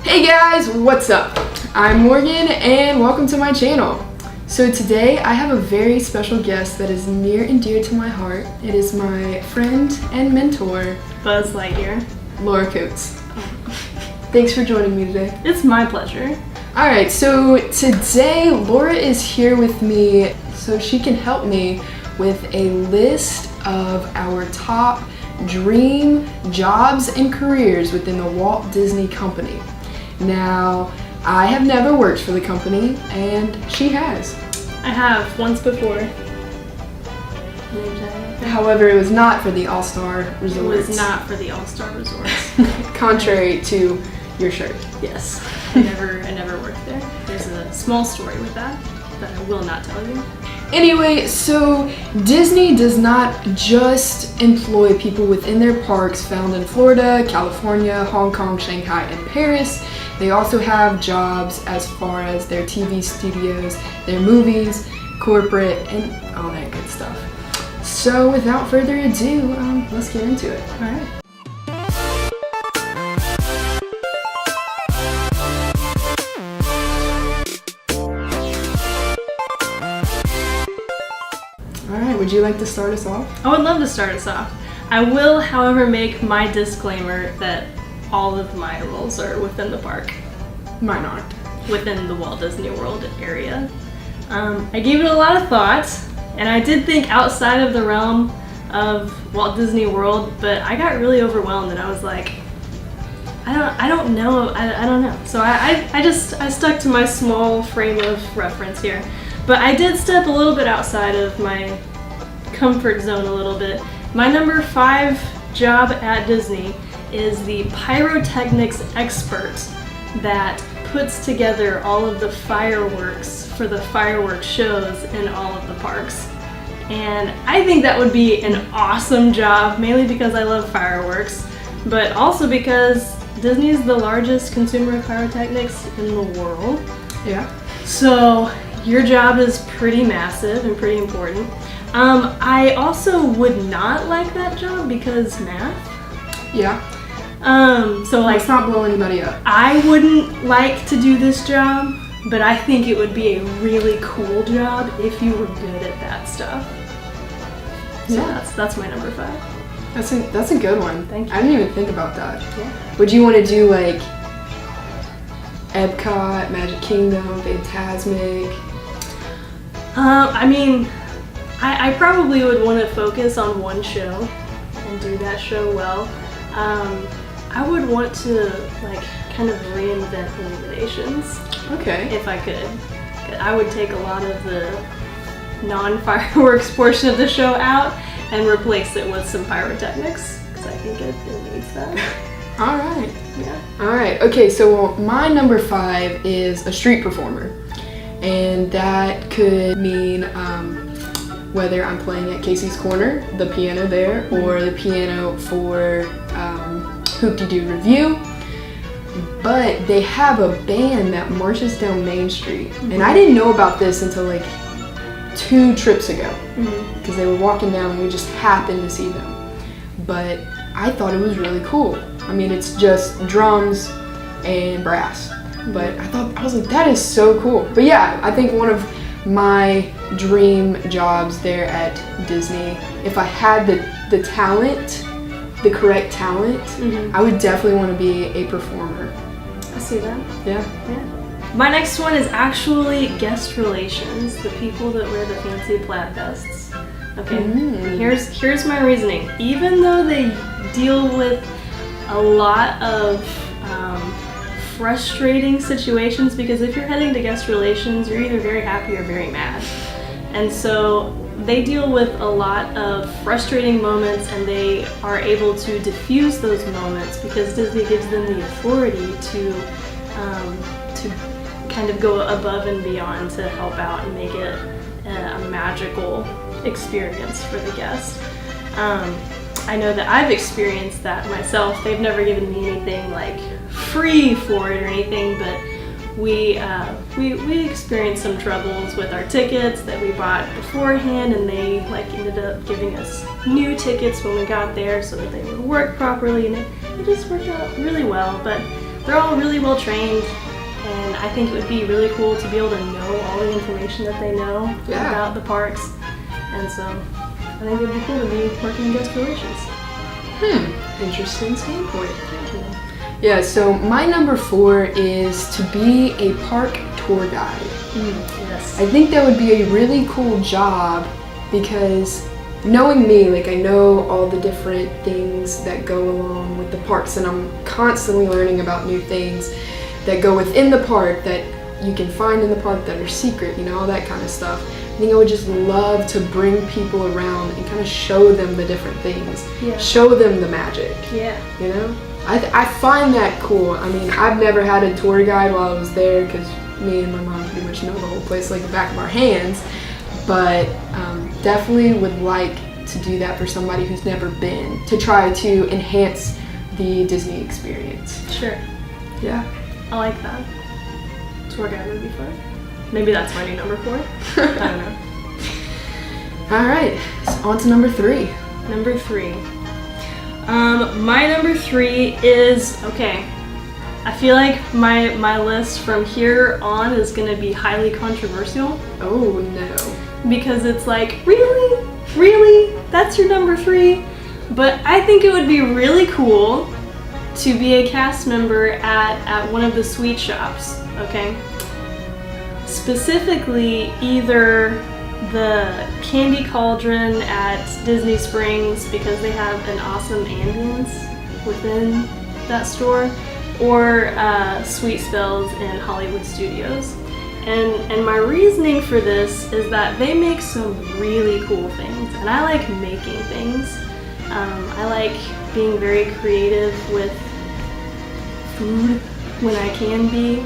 Hey guys, what's up? I'm Morgan and welcome to my channel. So today I have a very special guest that is near and dear to my heart. It is my friend and mentor, Buzz Lightyear. Laura Koonce. Thanks for joining me today. It's my pleasure. Alright, so today Laura is here with me so she can help me with a list of our top dream jobs and careers within the Walt Disney Company. Now, I have never worked for the company, and she has. I have once before. However, it was not for the All-Star Resorts. It was not for the All-Star Resorts. Contrary to your shirt. Yes, I never worked there. There's a small story with that I will not tell you. Anyway, so Disney does not just employ people within their parks found in Florida, California, Hong Kong, Shanghai, and Paris. They also have jobs as far as their TV studios, their movies, corporate, and all that good stuff. So without further ado, let's get into it. All right. Alright, would you like to start us off? I would love to start us off. I will, however, make my disclaimer that all of my roles are within the park. Mine aren't. Within the Walt Disney World area. I gave it a lot of thought, and I did think outside of the realm of Walt Disney World, but I got really overwhelmed and I was like, I don't know. So I stuck to my small frame of reference here. But I did step a little bit outside of my comfort zone a little bit. My number 5 job at Disney is the pyrotechnics expert that puts together all of the fireworks for the fireworks shows in all of the parks. And I think that would be an awesome job, mainly because I love fireworks, but also because Disney is the largest consumer of pyrotechnics in the world. Yeah. So your job is pretty massive and pretty important. I also would not like that job because math. Yeah. So like, let's not blow anybody up. I wouldn't like to do this job, but I think it would be a really cool job if you were good at that stuff. So Yeah. that's my number 5. That's a good one. Thank you. I didn't even think about that. Yeah. Would you want to do like Epcot, Magic Kingdom, Fantasmic? I mean, I probably would want to focus on one show and do that show well. I would want to like kind of reinvent Illuminations. Okay. If I could. I would take a lot of the non-fireworks portion of the show out and replace it with some pyrotechnics because I think it needs that. All right. Yeah. All right. Okay. So my number 5 is a street performer, and that could mean whether I'm playing at Casey's Corner, the piano there, or the piano for Hoop-de-Doo Review. But they have a band that marches down Main Street, and I didn't know about this until like 2 trips ago, because they were walking down and we just happened to see them. But I thought it was really cool. I mean, it's just drums and brass, but I was like, that is so cool. But yeah, I think one of my dream jobs there at Disney, if I had the talent, the correct talent, I would definitely want to be a performer. I see that. Yeah. Yeah. My next one is actually guest relations, the people that wear the fancy plaid vests. Okay, here's my reasoning. Even though they deal with a lot of frustrating situations, because if you're heading to guest relations, you're either very happy or very mad. And so they deal with a lot of frustrating moments, and they are able to diffuse those moments because Disney gives them the authority to kind of go above and beyond to help out and make it a magical experience for the guest. I know that I've experienced that myself. They've never given me anything like free for it or anything, but we experienced some troubles with our tickets that we bought beforehand, and they ended up giving us new tickets when we got there so that they would work properly, and it just worked out really well. But they're all really well trained, and I think it would be really cool to be able to know all the information that they know about the parks. And so I think it would be cool to be working in guest relations. Interesting standpoint. Thank you. Yeah, so my number 4 is to be a park tour guide. Yes. I think that would be a really cool job because knowing me, like I know all the different things that go along with the parks, and I'm constantly learning about new things that go within the park that you can find in the park that are secret, you know, all that kind of stuff. I think I would just love to bring people around and kind of show them the different things, show them the magic. Yeah. You know? I find that cool. I mean, I've never had a tour guide while I was there because me and my mom pretty much know the whole place like the back of our hands, but definitely would like to do that for somebody who's never been, to try to enhance the Disney experience. Sure. Yeah. I like that. Tour guide would be fun. Maybe that's my new number 4. I don't know. All right, so on to number 3. Number 3. My number 3 is, okay, I feel like my list from here on is going to be highly controversial. Oh no. Because it's like, really? Really? That's your number 3? But I think it would be really cool to be a cast member at one of the sweet shops, okay? Specifically, either the Candy Cauldron at Disney Springs, because they have an awesome ambience within that store, or Sweet Spells in Hollywood Studios. And my reasoning for this is that they make some really cool things, and I like making things. I like being very creative with food when I can be.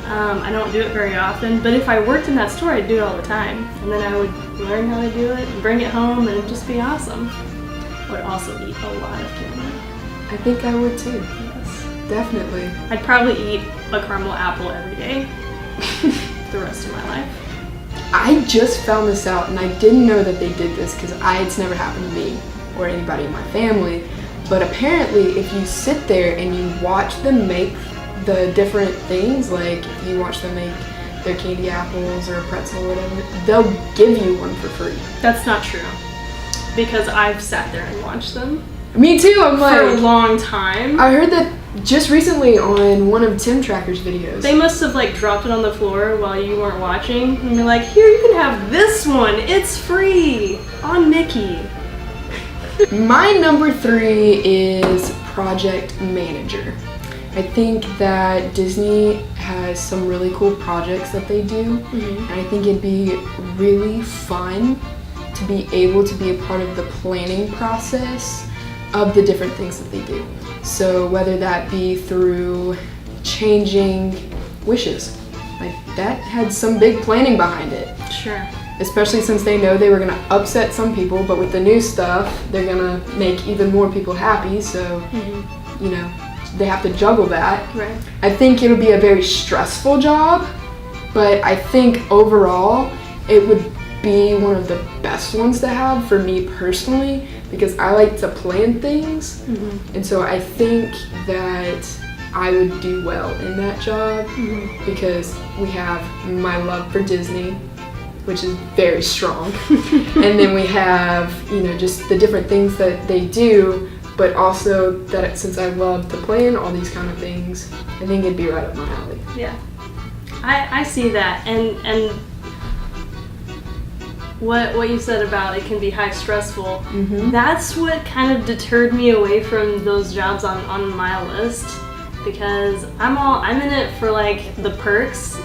I don't do it very often, but if I worked in that store, I'd do it all the time. And then I would learn how to do it and bring it home, and it'd just be awesome. I would also eat a lot of candy. I think I would too. Yes. Definitely. I'd probably eat a caramel apple every day the rest of my life. I just found this out, and I didn't know that they did this because it's never happened to me or anybody in my family. But apparently, if you sit there and you watch them make the different things, like if you watch them make their candy apples or a pretzel or whatever, they'll give you one for free. That's not true, because I've sat there and watched them. Me too. I'm like, for a long time. I heard that just recently on one of Tim Tracker's videos. They must have like dropped it on the floor while you weren't watching, and be like, "Here, you can have this one. It's free on Mickey." My number 3 is project manager. I think that Disney has some really cool projects that they do, and I think it'd be really fun to be able to be a part of the planning process of the different things that they do. So whether that be through changing wishes, like that had some big planning behind it. Sure. Especially since they know they were gonna upset some people, but with the new stuff, they're gonna make even more people happy, so, you know, they have to juggle that. Right. I think it'll be a very stressful job, but I think overall it would be one of the best ones to have for me personally, because I like to plan things, and so I think that I would do well in that job because we have my love for Disney, which is very strong, and then we have, you know, just the different things that they do, but also that since I love to plan all these kind of things, I think it'd be right up my alley. Yeah, I see that, and what you said about it can be high stressful, that's what kind of deterred me away from those jobs on my list, because I'm in it for like the perks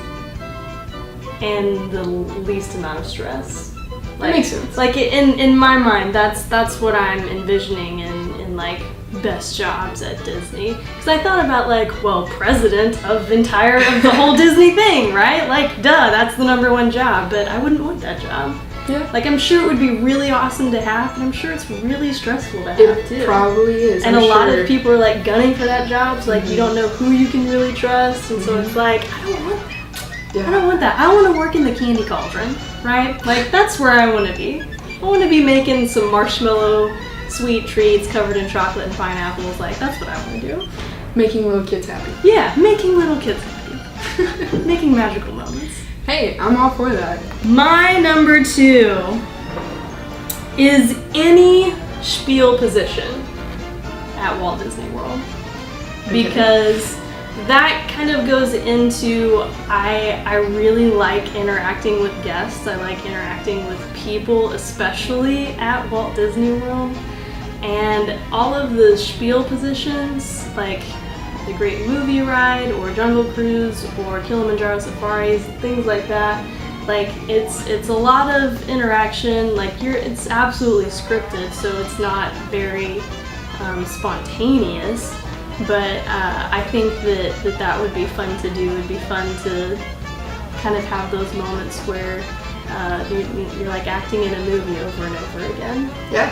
and the least amount of stress. Like, that makes sense. Like in my mind, that's what I'm envisioning in like best jobs at Disney. Because I thought about like, well, president of the whole Disney thing, right? Like, duh, that's the number 1 job. But I wouldn't want that job. Yeah. Like, I'm sure it would be really awesome to have, but I'm sure it's really stressful to have too. It probably is. And a lot of people are like gunning for that job, so like you don't know who you can really trust, and so it's like, I don't want that. Yeah. I don't want that. I want to work in the Candy Cauldron, right? Like, that's where I want to be. I want to be making some marshmallow sweet treats covered in chocolate and pineapples. Like, that's what I want to do. Making little kids happy. Yeah, making little kids happy. Making magical moments. Hey, I'm all for that. My number 2 is any spiel position at Walt Disney World. Because that kind of goes into, I really like interacting with guests. I like interacting with people, especially at Walt Disney World. And all of the spiel positions, like the Great Movie Ride or Jungle Cruise or Kilimanjaro Safaris, things like that, like it's a lot of interaction. Like it's absolutely scripted, so it's not very spontaneous. But I think that would be fun to do. It would be fun to kind of have those moments where you're like acting in a movie over and over again. Yeah.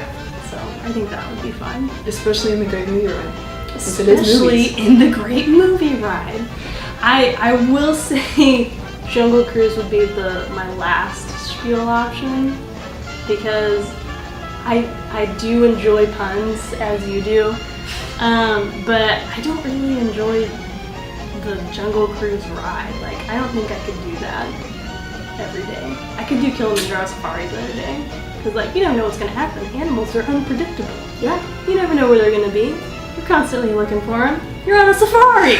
So I think that would be fun. Especially in the Great Movie Ride. Especially in the Great Movie Ride. I will say Jungle Cruise would be my last spiel option, because I do enjoy puns, as you do. But I don't really enjoy the Jungle Cruise ride. Like, I don't think I could do that every day. I could do Kilimanjaro Safaris every day. Because, like, you don't know what's going to happen. Animals are unpredictable. Yeah. You never know where they're going to be. You're constantly looking for them. You're on a safari!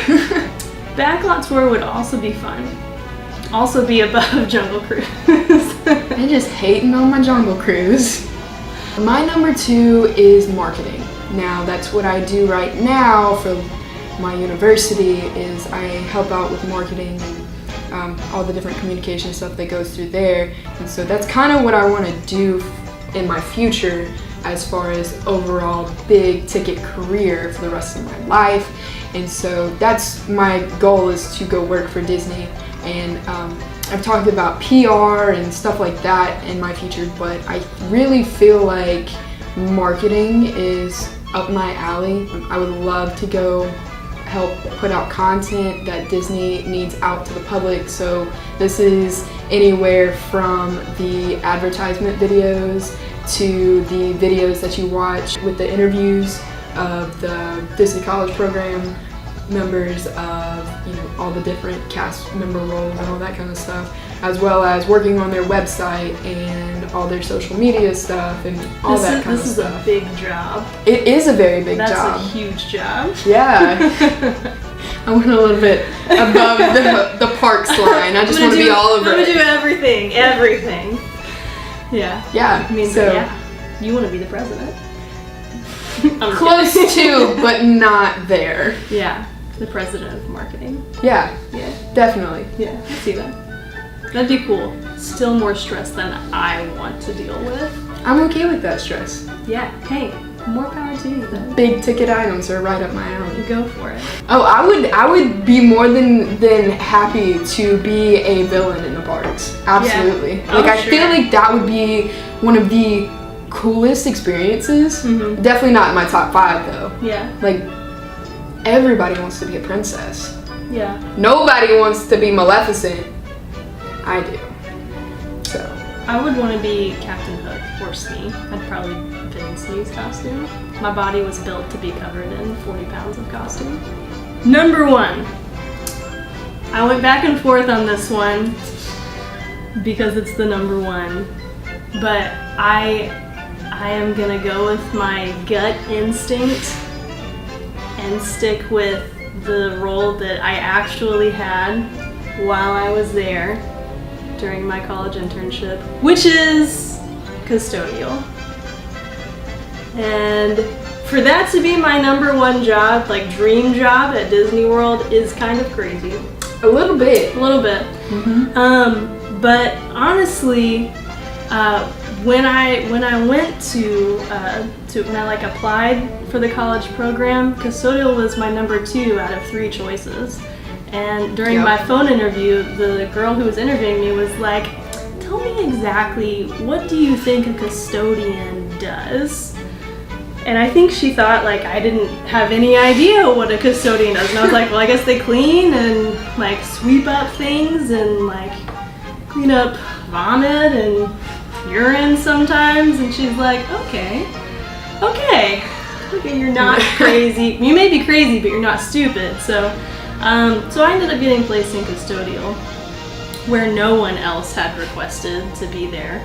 Backlot tour would also be fun. Also be above Jungle Cruise. I'm just hating on my Jungle Cruise. My number 2 is marketing. Now, that's what I do right now for my university, is I help out with marketing and all the different communication stuff that goes through there. And so that's kind of what I want to do in my future as far as overall big ticket career for the rest of my life. And so that's my goal, is to go work for Disney. And I've talked about PR and stuff like that in my future, but I really feel like marketing is up my alley. I would love to go help put out content that Disney needs out to the public. So this is anywhere from the advertisement videos to the videos that you watch with the interviews of the Disney College Program members, of all the different cast member roles and all that kind of stuff, as well as working on their website and all their social media stuff and all that kind of stuff. This is a big job. It is a very big job. That's a huge job. Yeah. I went a little bit above the parks line. I just want to be all over it. I'm gonna do everything. Yeah. Yeah. I mean, so yeah. You want to be the president. Close to, but not there. Yeah. The president of marketing. Yeah. Yeah. Definitely. Yeah. I see that. That'd be cool. Still more stress than I want to deal with. I'm okay with that stress. Yeah. Hey, more power to you then. Big ticket items are right up my alley. Go for it. Oh, I would be more than happy to be a villain in the parks. Absolutely. Yeah. Like, I feel like that would be one of the coolest experiences. Mm-hmm. Definitely not in my top 5 though. Yeah. Like, everybody wants to be a princess. Yeah. Nobody wants to be Maleficent. I do. So. I would want to be Captain Hook or Smee. I'd probably fit in Smee's costume. My body was built to be covered in 40 pounds of costume. Number 1. I went back and forth on this one because it's the number 1. But I am gonna go with my gut instinct and stick with the role that I actually had while I was there during my college internship, which is custodial. And for that to be my number 1 job, like dream job at Disney World, is kind of crazy. A little bit. Mm-hmm. But honestly, when I went when I applied for the college program, custodial was my number 2 out of 3 choices. And during my phone interview, the girl who was interviewing me was like, "Tell me exactly, what do you think a custodian does?" And I think she thought like I didn't have any idea what a custodian does. And I was like, "Well, I guess they clean and like sweep up things and like clean up vomit and urine sometimes." And she's like, okay, okay, you're not crazy. You may be crazy, but you're not stupid. So I ended up getting placed in custodial, where no one else had requested to be there.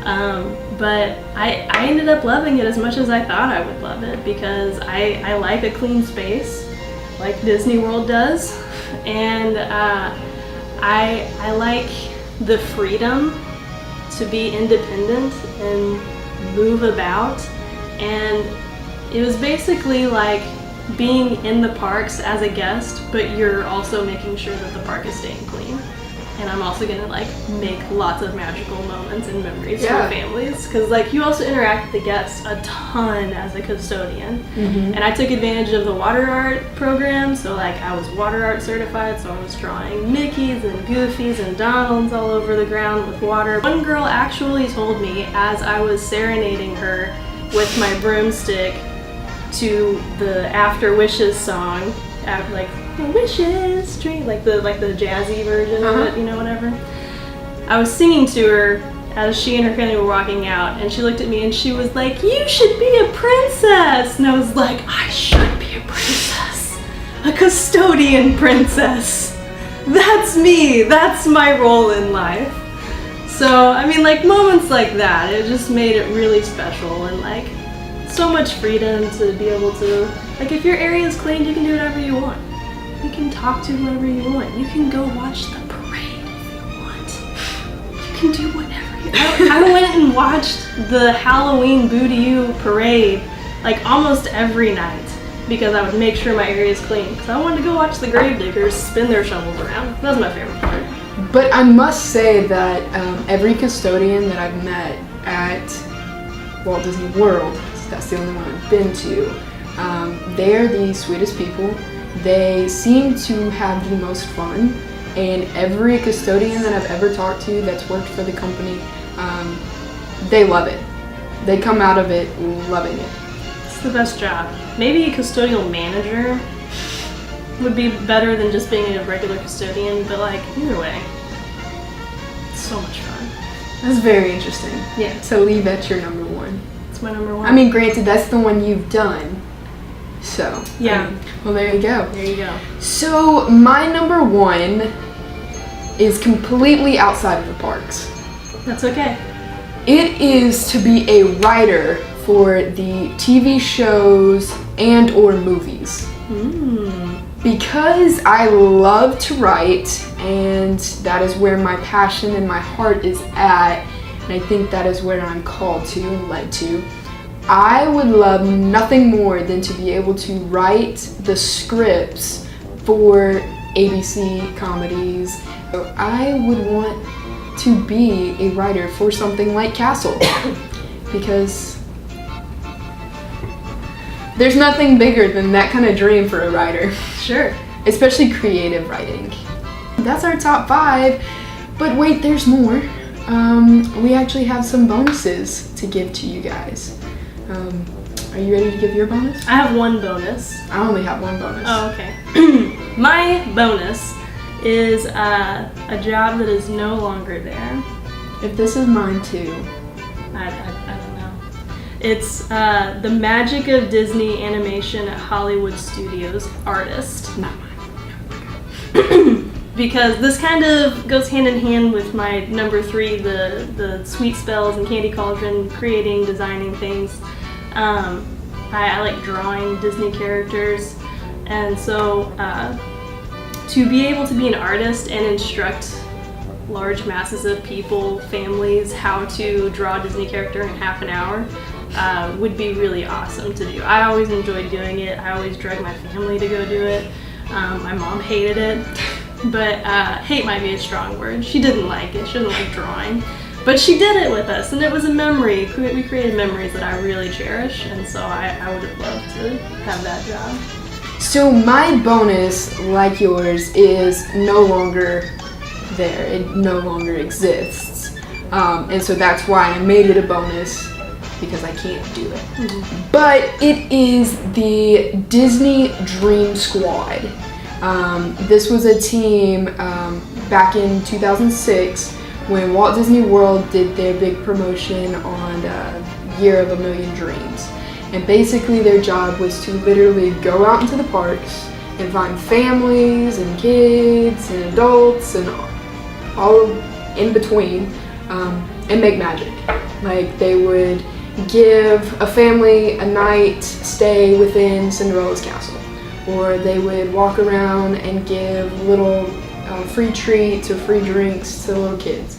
But I ended up loving it as much as I thought I would love it, because I like a clean space, like Disney World does, and I like the freedom to be independent and move about. And it was basically like being in the parks as a guest, but you're also making sure that the park is staying clean. And I'm also gonna like make lots of magical moments and memories for families, because like you also interact with the guests a ton as a custodian. And I took advantage of the water art program, so like I was water art certified, so I was drawing Mickeys and Goofies and Donalds all over the ground with water. One girl actually told me, as I was serenading her with my broomstick to the After Wishes song, like the wishes dream, like the jazzy version of it, you know, whatever. I was singing to her as she and her family were walking out, and she looked at me and she was like, "You should be a princess." And I was like, I should be a princess, a custodian princess. That's me. That's my role in life. So I mean, like moments like that, it just made it really special, and like so much freedom to be able to, like, if your area is clean, you can do whatever you want. You can talk to whoever you want. You can go watch the parade if you want. You can do whatever you want. I went and watched the Halloween Boo to You parade like almost every night, because I would make sure my area is clean. Because I wanted to go watch the gravediggers spin their shovels around. That was my favorite part. But I must say that every custodian that I've met at Walt Disney World, that's the only one I've been to, they're the sweetest people. They seem to have the most fun, and every custodian that I've ever talked to that's worked for the company, they love it. They come out of it loving it. It's the best job. Maybe a custodial manager would be better than just being a regular custodian, but like either way, it's so much fun. That's very interesting. Yeah. To leave at your number one. It's my number one. I mean, granted, that's the one you've done. So, yeah. Well, there you go. There you go. So, my number one is completely outside of the parks. That's okay. It is to be a writer for the TV shows and or movies. Because I love to write, and that is where my passion and my heart is at, and I think that is where I'm called to and led to. I would love nothing more than to be able to write the scripts for ABC comedies. So I would want to be a writer for something like Castle, because there's nothing bigger than that kind of dream for a writer. Sure. Especially creative writing. That's our top 5, but wait, there's more. We actually have some bonuses to give to you guys. Are you ready to give your bonus? I have one bonus. I only have one bonus. Oh, okay. My bonus is a job that is no longer there. If this is mine too. I don't know. It's the magic of Disney animation at Hollywood Studios artist. Not mine. Because this kind of goes hand in hand with my number 3, the sweet spells and candy cauldron, creating, designing things. I like drawing Disney characters, and so to be able to be an artist and instruct large masses of people, families, how to draw a Disney character in half an hour would be really awesome to do. I always enjoyed doing it. I always dragged my family to go do it. My mom hated it, but hate might be a strong word. She didn't like it. She didn't like drawing. But she did it with us, and it was a memory. We created memories that I really cherish, and so I would have loved to have that job. So my bonus, like yours, is no longer there. It no longer exists. And so that's why I made it a bonus, because I can't do it. Mm-hmm. But it is the Disney Dream Squad. This was a team back in 2006 when Walt Disney World did their big promotion on Year of a Million Dreams. And basically their job was to literally go out into the parks and find families and kids and adults and all in between and make magic. Like they would give a family a night stay within Cinderella's castle, or they would walk around and give little free treats or free drinks to little kids,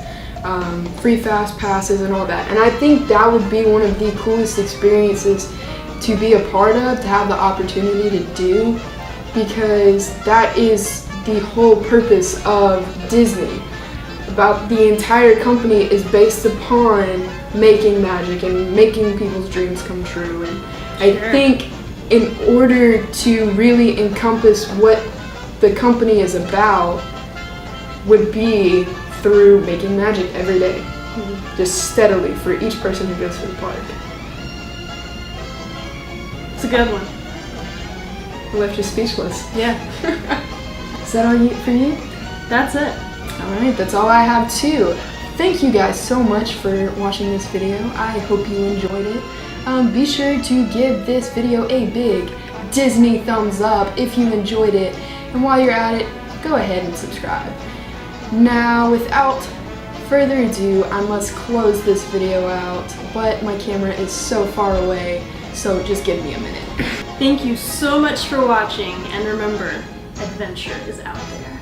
free fast passes and all that. And I think that would be one of the coolest experiences to be a part of, to have the opportunity to do, because that is the whole purpose of Disney. About the entire company is based upon making magic and making people's dreams come true. And I think in order to really encompass what the company is about would be through making magic every day, just steadily for each person who goes to the park. It's a good one. I left you speechless. Yeah. Is that all for you? That's it. Alright, that's all I have too. Thank you guys so much for watching this video. I hope you enjoyed it. Be sure to give this video a big Disney thumbs up if you enjoyed it. And while you're at it, go ahead and subscribe. Now, without further ado, I must close this video out, but my camera is so far away, so just give me a minute. Thank you so much for watching, and remember, adventure is out there.